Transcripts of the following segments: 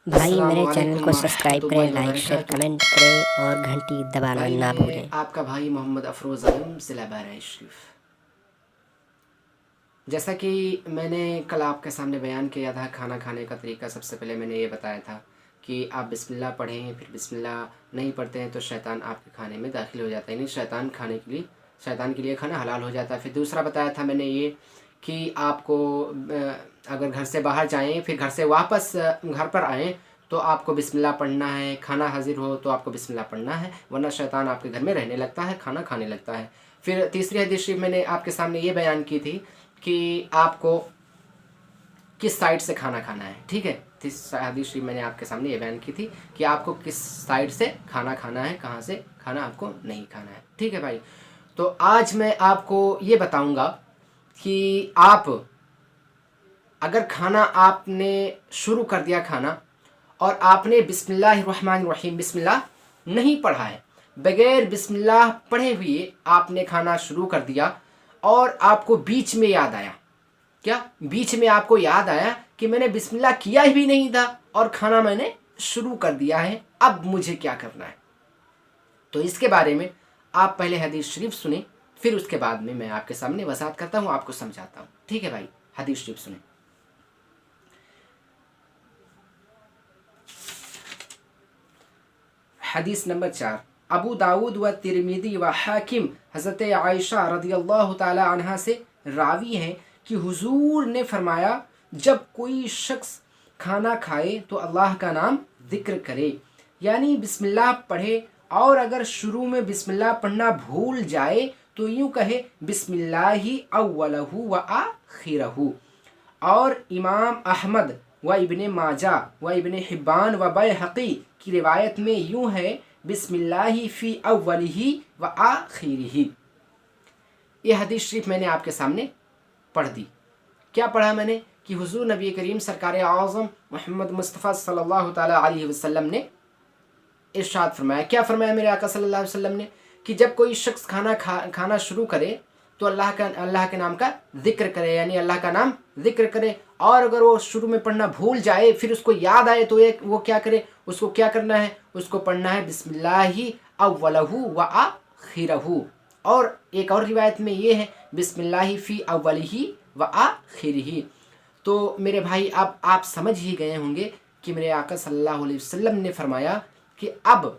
भाई मेरे चैनल को सब्सक्राइब करें, लाइक अस्सलामुअलैकुम शेयर कमेंट करें और घंटी दबाना भाई ना मैं भूलें। आपका भाई मोहम्मद अफरोज़ आलम ज़िला बहराइच शरीफ। जैसा कि मैंने कल आपके सामने बयान किया था, खाना खाने का तरीका सबसे पहले मैंने ये बताया था कि आप बिस्मिल्लाह पढ़ें। फिर बिस्मिल्लाह नहीं पढ़ते हैं तो शैतान आपके खाने में दाखिल हो जाता है, यानी शैतान के लिए खाना हलाल हो जाता है। फिर दूसरा बताया था मैंने ये कि आपको अगर घर से बाहर जाएं फिर घर से वापस घर पर आएँ तो आपको बिस्मिल्लाह पढ़ना है। खाना हाजिर हो तो आपको बिस्मिल्लाह पढ़ना है, वरना शैतान आपके घर में रहने लगता है, खाना खाने लगता है। फिर तीसरी हदीस शरीफ मैंने आपके सामने ये बयान की थी कि आपको किस साइड से खाना खाना है। ठीक है, हदीस शरीफ मैंने आपके सामने ये बयान की थी कि आपको किस साइड से खाना खाना है, कहाँ से खाना आपको नहीं खाना है। ठीक है भाई, तो आज मैं आपको ये बताऊंगा कि आप अगर खाना आपने शुरू कर दिया खाना और आपने बिस्मिल्लाहिर्रहमानिर्रहीम बिस्मिल्लाह नहीं पढ़ा है, बगैर बिस्मिल्लाह पढ़े हुए आपने खाना शुरू कर दिया और आपको बीच में याद आया, क्या बीच में आपको याद आया कि मैंने बिस्मिल्लाह किया ही भी नहीं था और खाना मैंने शुरू कर दिया है, अब मुझे क्या करना है? तो इसके बारे में आप पहले हदीस शरीफ सुने, फिर उसके बाद में मैं आपके सामने वजाहत करता हूँ, आपको समझाता हूँ। ठीक है भाई, हदीस शरीफ सुने। हदीस नंबर 4, अबू दाऊद व तिरमिदी व हाकिम हज़रत आयशा रदियल्लाहु ताला अन्हा से रावी हैं कि हुजूर ने फरमाया, जब कोई शख्स खाना खाए तो अल्लाह का नाम जिक्र करे, यानी बिस्मिल्लाह पढ़े, और अगर शुरू में बिस्मिल्लाह पढ़ना भूल जाए तो यूँ कहे बिस्मिल्लाहि अव्वलहु व आखिरहु। और इमाम अहमद व इब्ने माजा व इब्ने हिब्बान व बैहक़ी की रिवायत में यूँ है, बिस्मिल्लाहि फ़ी अव्वलिही व आखिरिही। ये हदीस शरीफ मैंने आपके सामने पढ़ दी। क्या पढ़ा मैंने कि हुजूर नबी करीम सरकार आज़म मोहम्मद मुस्तफ़ा सल्लल्लाहु ताला अलैहि वसल्लम ने इरशाद फरमाया। क्या फरमाया मेरे आका सल्लल्लाहु अलैहि वसल्लम ने कि जब कोई शख्स खाना शुरू करे तो अल्लाह के नाम का जिक्र करे, यानी अल्लाह का नाम जिक्र करे, और अगर वो शुरू में पढ़ना भूल जाए फिर उसको याद आए तो वो क्या करे, उसको क्या करना है, उसको पढ़ना है बिस्मिल्लाहि अव्वलहु व आखिरहु। और एक और रिवायत में ये है बिस्मिल्लाहि फ़ी अव्वलिही व आखिरिही। तो मेरे भाई अब आप समझ ही गए होंगे कि मेरे आका सल्लल्लाहु अलैहि वसल्लम ने फरमाया कि अब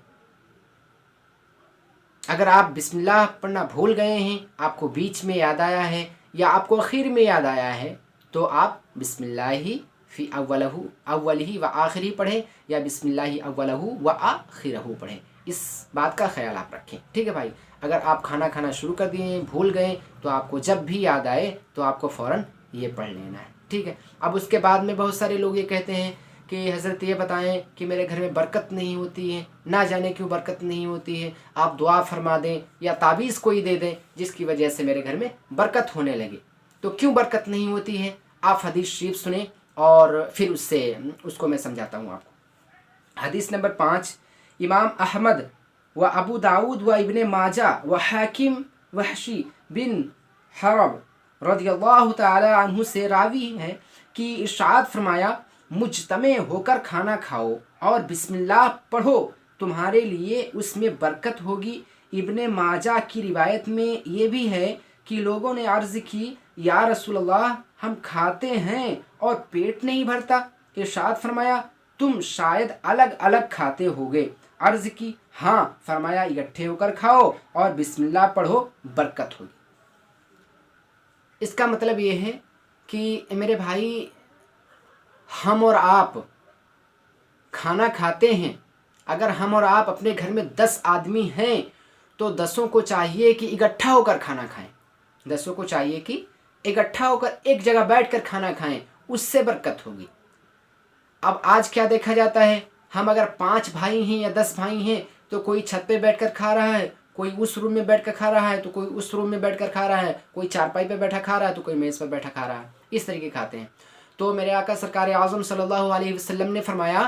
अगर आप बिस्मिल्लाह पढ़ना भूल गए हैं, आपको बीच में याद आया है या आपको आखिर में याद आया है, तो आप बिस्मिल्लाहि फ़ी अव्वलिही व आखिरी पढ़ें या बिस्मिल्लाहि अव्वलहु व आखिरहु पढ़ें। इस बात का ख्याल आप रखें। ठीक है भाई, अगर आप खाना खाना शुरू कर दिए, भूल गए, तो आपको जब भी याद आए तो आपको फ़ौरन ये पढ़ लेना है। ठीक है, अब उसके बाद में बहुत सारे लोग ये कहते हैं कि हज़रत ये बताएं कि मेरे घर में बरकत नहीं होती है, ना जाने क्यों बरकत नहीं होती है, आप दुआ फरमा दें या ताबीज़ कोई दे दें जिसकी वजह से मेरे घर में बरकत होने लगे। तो क्यों बरकत नहीं होती है, आप हदीस शरीफ सुने और फिर उसको मैं समझाता हूँ आपको। हदीस नंबर 5, इमाम अहमद व अबू दाऊद व इब्ने माजा व हाकिम वहशी बिन हरब रदियल्लाहु ताला अन्हु से रावी हैं कि इरशाद फरमाया, मुजतमे होकर खाना खाओ और बिस्मिल्लाह पढ़ो, तुम्हारे लिए उसमें बरकत होगी। इब्ने माजा की रिवायत में ये भी है कि लोगों ने अर्ज़ की, या रसूलल्लाह, हम खाते हैं और पेट नहीं भरता। इरशाद फरमाया, तुम शायद अलग अलग खाते होगे। अर्ज़ की, हाँ। फरमाया, इकट्ठे होकर खाओ और बिस्मिल्लाह पढ़ो, बरकत होगी। इसका मतलब ये है कि मेरे भाई, हम और आप खाना खाते हैं, अगर हम और आप अपने घर में 10 आदमी हैं तो 10 को चाहिए कि इकट्ठा होकर खाना खाएं। 10 को चाहिए कि इकट्ठा होकर एक जगह बैठकर खाना खाएं, उससे बरकत होगी। अब आज क्या देखा जाता है, हम अगर 5 भाई हैं या 10 भाई हैं तो कोई छत पे बैठकर खा रहा है, कोई उस रूम में बैठकर खा रहा है तो कोई उस रूम में बैठकर खा रहा है, कोई चारपाई पे बैठा खा रहा है तो कोई मेज़ पर बैठा खा रहा है, इस तरीके खाते हैं। तो मेरे आका सरकार आज़म सल्लल्लाहु अलैहि वसल्लम ने फरमाया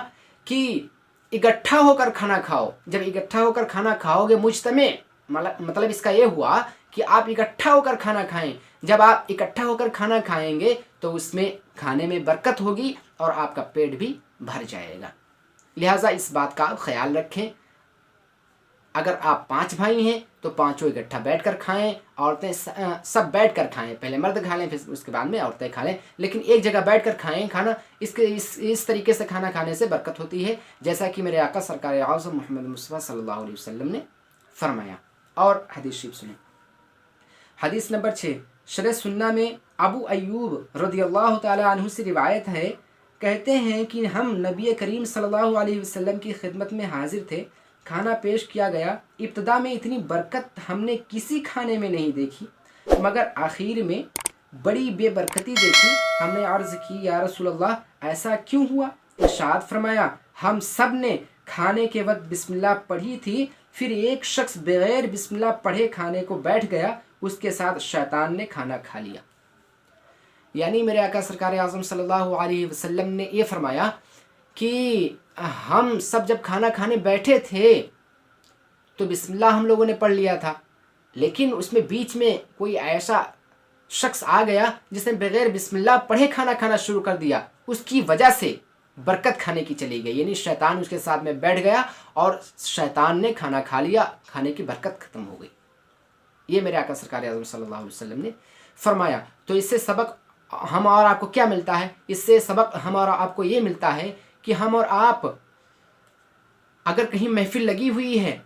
कि इकट्ठा होकर खाना खाओ। जब इकट्ठा होकर खाना खाओगे, मुजतमे मतलब इसका ये हुआ कि आप इकट्ठा होकर खाना खाएं। जब आप इकट्ठा होकर खाना खाएंगे तो उसमें खाने में बरकत होगी और आपका पेट भी भर जाएगा। लिहाजा इस बात का आप ख्याल रखें। अगर आप 5 भाई हैं तो पांचों इकट्ठा बैठ कर खाएँ, औरतें सब बैठ कर खाएँ, पहले मर्द खा लें फिर उसके बाद में औरतें खा लें, लेकिन एक जगह बैठ कर खाएँ खाना। इस तरीके से खाना खाने से बरकत होती है, जैसा कि मेरे आका सरकार आज़म मोहम्मद मुस्तफ़ा सल्लल्लाहु अलैहि वसल्लम ने फरमाया। और हदीस शरीफ सुने। हदीस नंबर 6 शरह सुन्ना में अबू अय्यूब रज़ियल्लाहु ताला अन्हु से रिवायत है, कहते हैं कि हम नबी करीम सल्लल्लाहु अलैहि वसल्लम की खिदमत में हाजिर थे। खाना पेश किया गया। इब्तदा में इतनी बरकत हमने किसी खाने में नहीं देखी, मगर आखिर में बड़ी बेबरकती देखी। हमने अर्ज़ की, या रसूलल्लाह ऐसा क्यों हुआ? इरशाद फरमाया, हम सब ने खाने के वक्त बिस्मिल्लाह पढ़ी थी, फिर एक शख्स बगैर बिस्मिल्लाह पढ़े खाने को बैठ गया, उसके साथ शैतान ने खाना खा लिया। यानी मेरे आका सरकार आज़म सल्लल्लाहु अलैहि वसल्लम ने ये फरमाया कि हम सब जब खाना खाने बैठे थे तो बिस्मिल्लाह हम लोगों ने पढ़ लिया था, लेकिन उसमें बीच में कोई ऐसा शख्स आ गया जिसने बगैर बिस्मिल्लाह पढ़े खाना खाना शुरू कर दिया, उसकी वजह से बरकत खाने की चली गई। यानी शैतान उसके साथ में बैठ गया और शैतान ने खाना खा लिया, खाने की बरकत ख़त्म हो गई। ये मेरे आका सरकार आज़म सल्लल्लाहु अलैहि वसल्लम ने फरमाया। तो इससे सबक हम और आपको क्या मिलता है? इससे सबक हम और आपको ये मिलता है कि हम और आप अगर कहीं महफिल लगी हुई है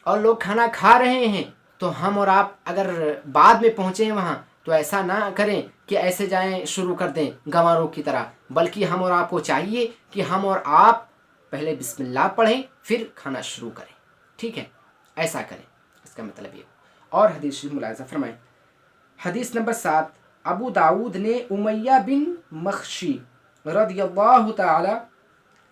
और लोग खाना खा रहे हैं तो हम और आप अगर बाद में पहुँचें वहाँ तो ऐसा ना करें कि ऐसे जाएं शुरू कर दें गंवारों की तरह, बल्कि हम और आपको चाहिए कि हम और आप पहले बिस्मिल्लाह पढ़ें फिर खाना शुरू करें। ठीक है, ऐसा करें, इसका मतलब ये। और हदीस शरीफ मुलाहिज़ा फरमाएं। हदीस नंबर 7 अबू दाऊद ने उमैया बिन मखशी रज़ियल्लाहु ताला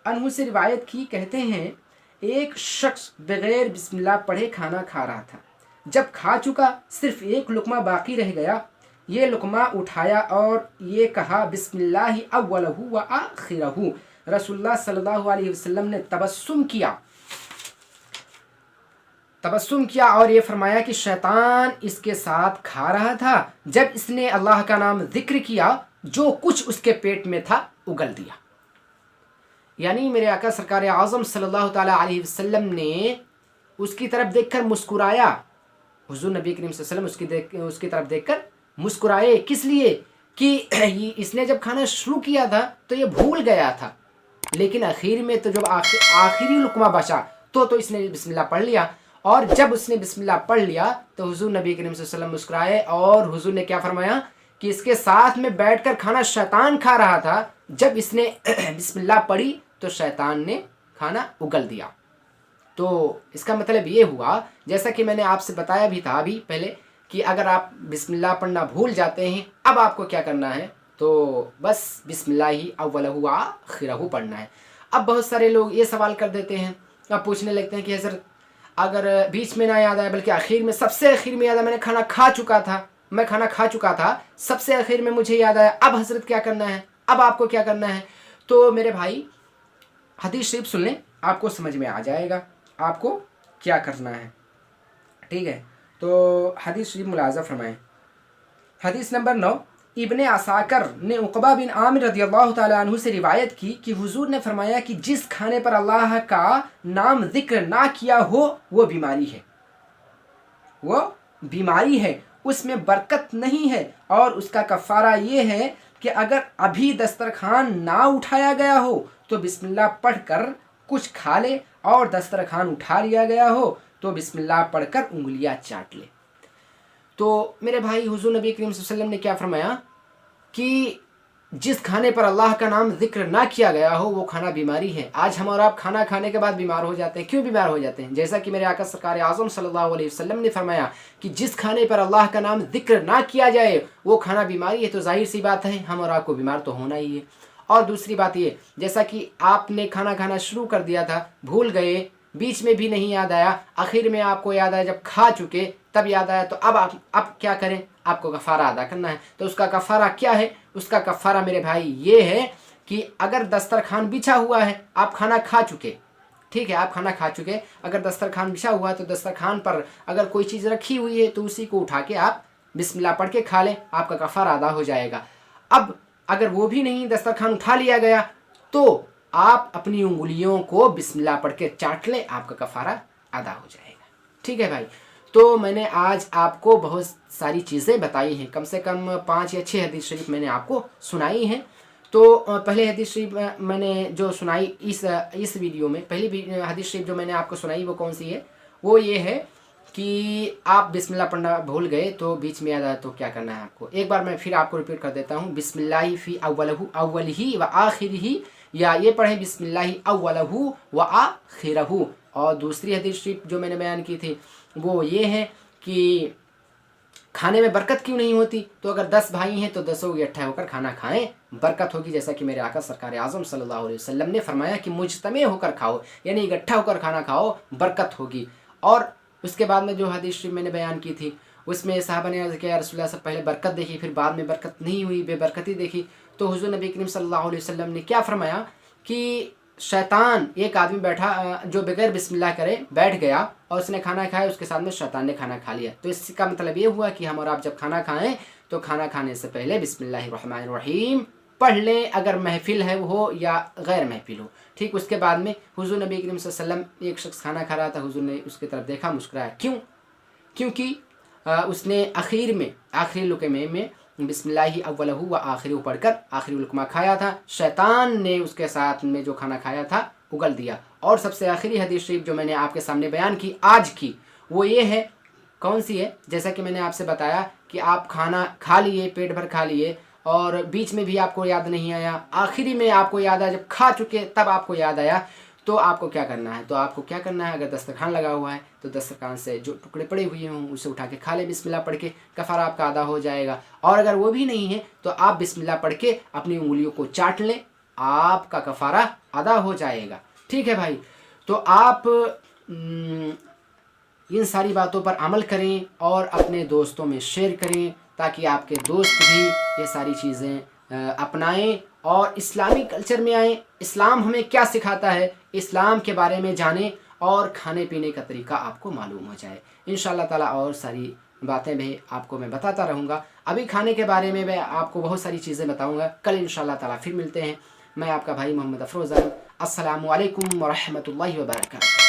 अन्हु से रिवायत की, कहते हैं एक शख्स बगैर बिस्मिल्लाह पढ़े खाना खा रहा था। जब खा चुका सिर्फ एक लुकमा बाकी रह गया, ये लुकमा उठाया और ये कहा, बिस्मिल्लाहि अव्वलहु व आखिरहु। रसूलुल्लाह सल्लल्लाहु अलैहि वसल्लम ने तबस्सुम किया और ये फरमाया कि शैतान इसके साथ खा रहा था। जब इसने अल्लाह का नाम जिक्र किया, जो कुछ उसके पेट में था उगल दिया। यानी मेरे आका सरकार आज़म सल्लल्लाहु ताला अलैहि वसल्लम ने उसकी तरफ देखकर मुस्कुराया। हुजूर नबी करीम सल्लल्लाहु अलैहि वसल्लम उसकी तरफ देखकर मुस्कुराए। किस लिए? कि इसने जब खाना शुरू किया था तो ये भूल गया था, लेकिन आखिर में तो जब आखिरी लुकमा बचा तो इसने बिस्मिल्लाह पढ़ लिया। और जब उसने बिस्मिल्लाह पढ़ लिया तो हुजूर नबी करीम सल्लल्लाहु अलैहि वसल्लम मुस्कुराए और हुजूर ने क्या फरमाया कि इसके साथ में बैठकर खाना शैतान खा रहा था। जब इसने बिस्मिल्लाह पढ़ी तो शैतान ने खाना उगल दिया। तो इसका मतलब ये हुआ, जैसा कि मैंने आपसे बताया भी था अभी पहले, कि अगर आप बिस्मिल्लाह पढ़ना भूल जाते हैं, अब आपको क्या करना है, तो बस बिस्मिल्लाहि अव्वलहु व आखिरहु पढ़ना है। अब बहुत सारे लोग ये सवाल कर देते हैं, अब पूछने लगते हैं कि हज़रत अगर बीच में ना याद आए बल्कि आखिर में, सबसे आखिर में याद आया, मैंने खाना खा चुका था, सबसे आखिर में मुझे याद आया, अब हज़रत क्या करना है, अब आपको क्या करना है? तो मेरे भाई हदीस शरीफ सुन लें, आपको समझ में आ जाएगा आपको क्या करना है। ठीक है, तो हदीस शरीफ मुलाज़ा फरमाएं। हदीस नंबर 9 इब्ने असाकर ने उक़बा बिन आमिर रज़ियल्लाहु ताला अन्हु से रिवायत की कि हुजूर ने फरमाया कि जिस खाने पर अल्लाह का नाम जिक्र ना किया हो वो बीमारी है, उसमें बरकत नहीं है, और उसका कफ़ारा ये है कि अगर अभी दस्तरखान ना उठाया गया हो तो बिस्मिल्लाह पढ़कर कुछ खा ले, और दस्तरखान उठा लिया गया हो तो बिस्मिल्लाह पढ़कर उंगलियां चाट ले। तो मेरे भाई हुजूर नबी करीम सल्लल्लाहु अलैहि वसल्लम ने क्या फरमाया कि जिस खाने पर अल्लाह का नाम जिक्र ना किया गया हो वो खाना बीमारी है। आज हम और आप खाना खाने के बाद बीमार हो जाते हैं। क्यों बीमार हो जाते हैं? जैसा कि मेरे आका सरकार आज़म सल्लल्लाहु अलैहि वसल्लम ने फरमाया कि जिस खाने पर अल्लाह का नाम जिक्र ना किया जाए वो खाना बीमारी है। तो जाहिर सी बात है हम और आपको बीमार तो होना ही है। और दूसरी बात ये, जैसा कि आपने खाना खाना शुरू कर दिया था, भूल गए, बीच में भी नहीं याद आया, आखिर में आपको याद आया जब खा चुके तब याद आया, तो अब क्या करें? आपको कफ़ारा अदा करना है। तो उसका कफ़ारा क्या है? उसका कफ़ारा मेरे भाई ये है कि अगर दस्तरखान बिछा हुआ है, आप खाना खा चुके, ठीक है, आप खाना खा चुके, अगर दस्तरखान बिछा हुआ है तो दस्तरखान पर अगर कोई चीज़ रखी हुई है तो उसी को उठा के आप बिस्मिल्लाह पढ़ के खा लें, आपका कफ़ारा अदा हो जाएगा। अब अगर वो भी नहीं, दस्तरखान उठा लिया गया, तो आप अपनी उंगलियों को बिस्मिल्लाह पढ़ के चाट लें, आपका कफ़ारा अदा हो जाएगा। ठीक है भाई। तो मैंने आज आपको बहुत सारी चीज़ें बताई हैं, कम से कम 5 या 6 हदीस शरीफ मैंने आपको सुनाई हैं। तो पहले हदीस शरीफ मैंने जो सुनाई इस वीडियो में, पहली हदीस शरीफ जो मैंने आपको सुनाई वो कौन सी है? वो ये है कि आप बिस्मिल्लाह पढ़ना भूल गए तो बीच में याद आया तो क्या करना है आपको। एक बार मैं फिर आपको रिपीट कर देता हूँ, बिस्मिल्लाहि फ़ी अव्वलिही व आखिरिही, या ये पढ़ें बिस्मिल्लाहि अव्वलहु व आखिरहु। और दूसरी हदीस शरीफ जो मैंने बयान की थी वो ये है कि खाने में बरकत क्यों नहीं होती? तो अगर 10 भाई हैं तो 10 इकट्ठा होकर खाना खाएं, बरकत होगी। जैसा कि मेरे आका सरकार आज़म सल्लल्लाहु अलैहि वसल्लम ने फरमाया कि मुजतमे होकर खाओ, यानी इकट्ठा होकर खाना खाओ, बरकत होगी। और उसके बाद में जो हदीस शरीफ मैंने बयान की थी उसमें सहाबा ने अर्ज़ किया, रसूलुल्लाह से पहले बरकत देखी, फिर बाद में बरकत नहीं हुई, बेबरकती देखी। तो हुज़ूर नबी करीम सल्लल्लाहु अलैहि वसल्लम ने क्या फरमाया कि शैतान, एक आदमी बैठा जो बगैर बिस्मिल्लाह करे बैठ गया और उसने खाना खाया, उसके साथ में शैतान ने खाना खा लिया। तो इसका मतलब ये हुआ कि हम और आप जब खाना खाएं तो खाना खाने से पहले बिस्मिल्लाहिर्रहमानिर्रहीम पढ़ लें, अगर महफिल है हो या गैर महफिल हो। ठीक, उसके बाद में हुज़ूर नबी करीम सल्लल्लाहु अलैहि वसल्लम, एक शख्स खाना खा रहा था, हुज़ूर ने उसकी तरफ देखा, मुस्कुराया। क्यों? क्योंकि उसने आखिर में, आखिरी लुक़मे में बिस्मिल्लाहि अव्वलहु व आखिरहु पढ़कर आखिरी लुक़मा खाया था। शैतान ने उसके साथ में जो खाना खाया था उगल दिया। और सबसे आखिरी हदीस शरीफ जो मैंने आपके सामने बयान की आज की, वो ये है, कौन सी है? जैसा कि मैंने आपसे बताया कि आप खाना खा लिए, पेट भर खा लिए और बीच में भी आपको याद नहीं आया, आखिरी में आपको याद आया, जब खा चुके तब आपको याद आया, तो आपको क्या करना है? तो आपको क्या करना है, अगर दस्तरखान लगा हुआ है तो दस्तरखान से जो टुकड़े पड़े हुए हों उसे उठा के खा ले बिस्मिल्लाह पढ़ के, कफ़ारा आपका अदा हो जाएगा। और अगर वो भी नहीं है तो आप बिस्मिल्लाह पढ़ के अपनी उंगलियों को चाट लें, आपका कफ़ारा अदा हो जाएगा। ठीक है भाई। तो आप इन सारी बातों पर अमल करें और अपने दोस्तों में शेयर करें, ताकि आपके दोस्त भी ये सारी चीज़ें अपनाएं और इस्लामी कल्चर में आएँ। इस्लाम हमें क्या सिखाता है, इस्लाम के बारे में जानें और खाने पीने का तरीका आपको मालूम हो जाए। इंशाअल्लाह ताला और सारी बातें भी आपको मैं बताता रहूँगा। अभी खाने के बारे में मैं आपको बहुत सारी चीज़ें बताऊँगा। कल इंशाअल्लाह ताला फिर मिलते हैं। मैं आपका भाई मोहम्मद अफरोज़ आलम। अस्सलामु अलैकुम व रहमतुल्लाहि व बरकातहू।